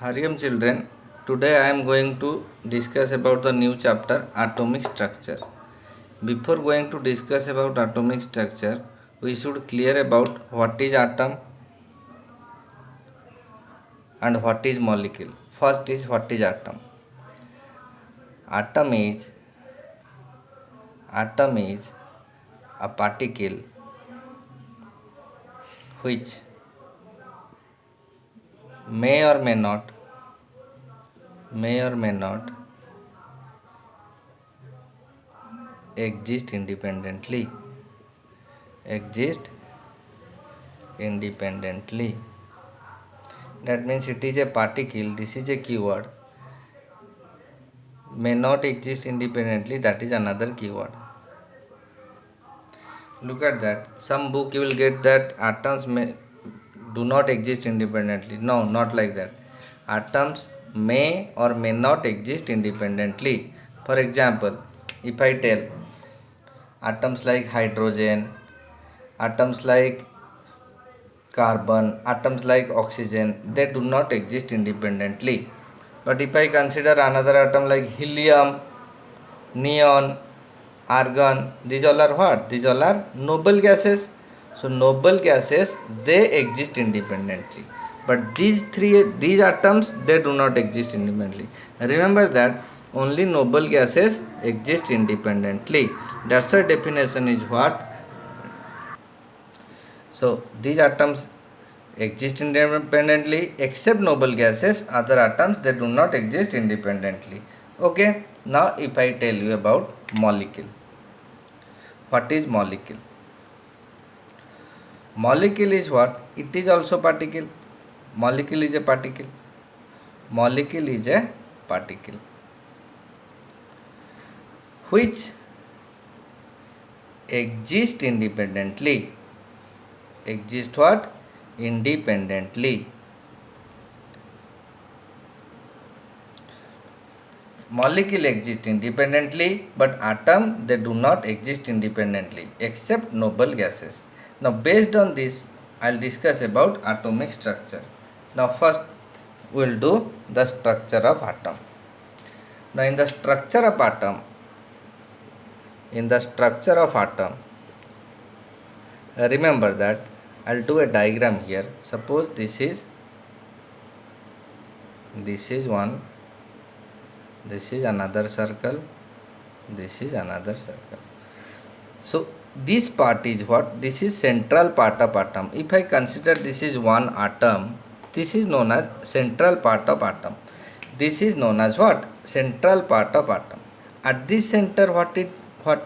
Hariam children, today I am going to discuss about the new chapter atomic structure. Before going to discuss about atomic structure, we should clear about what is atom and what is molecule. First is what is atom. Atom is atom is a particle which may or may not exist independently. That means it is a particle. This is a keyword. May not exist independently. That is another keyword. Look at that. Some book you will get that atoms do not exist independently. No, not like that. Atoms may or may not exist independently. For example, if I tell atoms like hydrogen, atoms like carbon, atoms like oxygen, they do not exist independently. But if I consider another atom like helium, neon, argon, these all are what? These all are noble gases. So noble gases, they exist independently. But these atoms, they do not exist independently. Remember that only noble gases exist independently. That's the definition is what? So these atoms exist independently except noble gases. Other atoms, they do not exist independently. Okay, now if I tell you about molecule. What is molecule? Molecule is what? It is also particle. Molecule is a particle. Molecule is a particle which exist independently. Exist what? Independently. Molecule exist independently, but atom, they do not exist independently except noble gases. Now based on this, I will discuss about atomic structure. Now first we will do the structure of atom. Now in the structure of atom, remember that I will do a diagram here. Suppose this is one, this is another circle, this is another circle. So this part is what? This is central part of atom. If I consider this is one atom, this is known as central part of atom. This is known as what? Central part of atom. At this center, what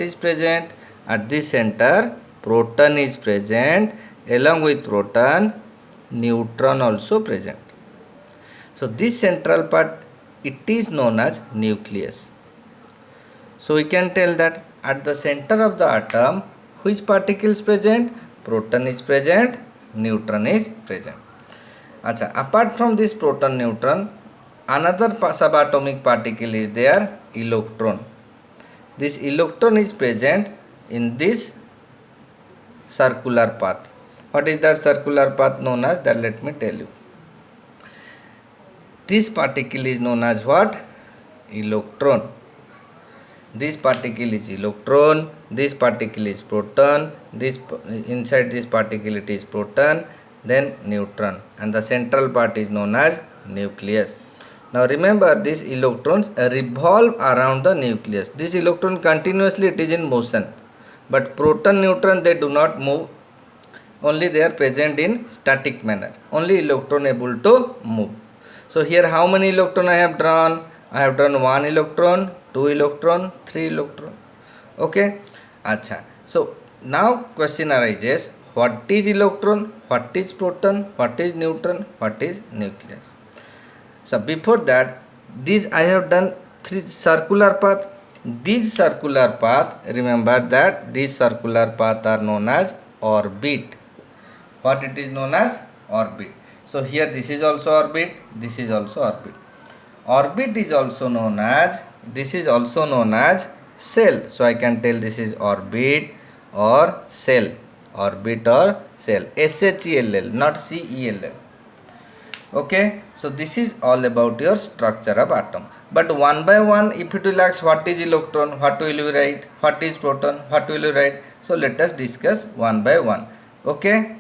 is present? At this center, proton is present. Along with proton, neutron also present. So this central part, it is known as nucleus. So we can tell that at the center of the atom, which particle is present? Proton is present, neutron is present. Achha, apart from this proton, neutron, another subatomic particle is there, electron. This electron is present in this circular path. What is that circular path known as? That let me tell you. This particle is known as what? Electron. This particle is electron, this particle is proton, inside this particle it is proton, then neutron, and the central part is known as nucleus. Now remember, these electrons revolve around the nucleus. This electron continuously it is in motion, but proton, neutron, they do not move. Only they are present in static manner. Only electron able to move. So here how many electron I have drawn? I have drawn 1 electron, 2 electron, 3 electron. Okay. Achha. So now question arises, what is electron, what is proton, what is neutron, what is nucleus? So before that, these I have done 3 circular path. These circular path, remember that these circular path are known as orbit. What it is known as? Orbit. So here this is also orbit, this is also orbit. Orbit is also known as, this is also known as shell. So I can tell this is orbit or shell. Orbit or shell. SHELL, not CELL. Okay, so this is all about your structure of atom. But one by one, if it will ask what is electron, what will you write, what is proton, what will you write. So let us discuss one by one. Okay.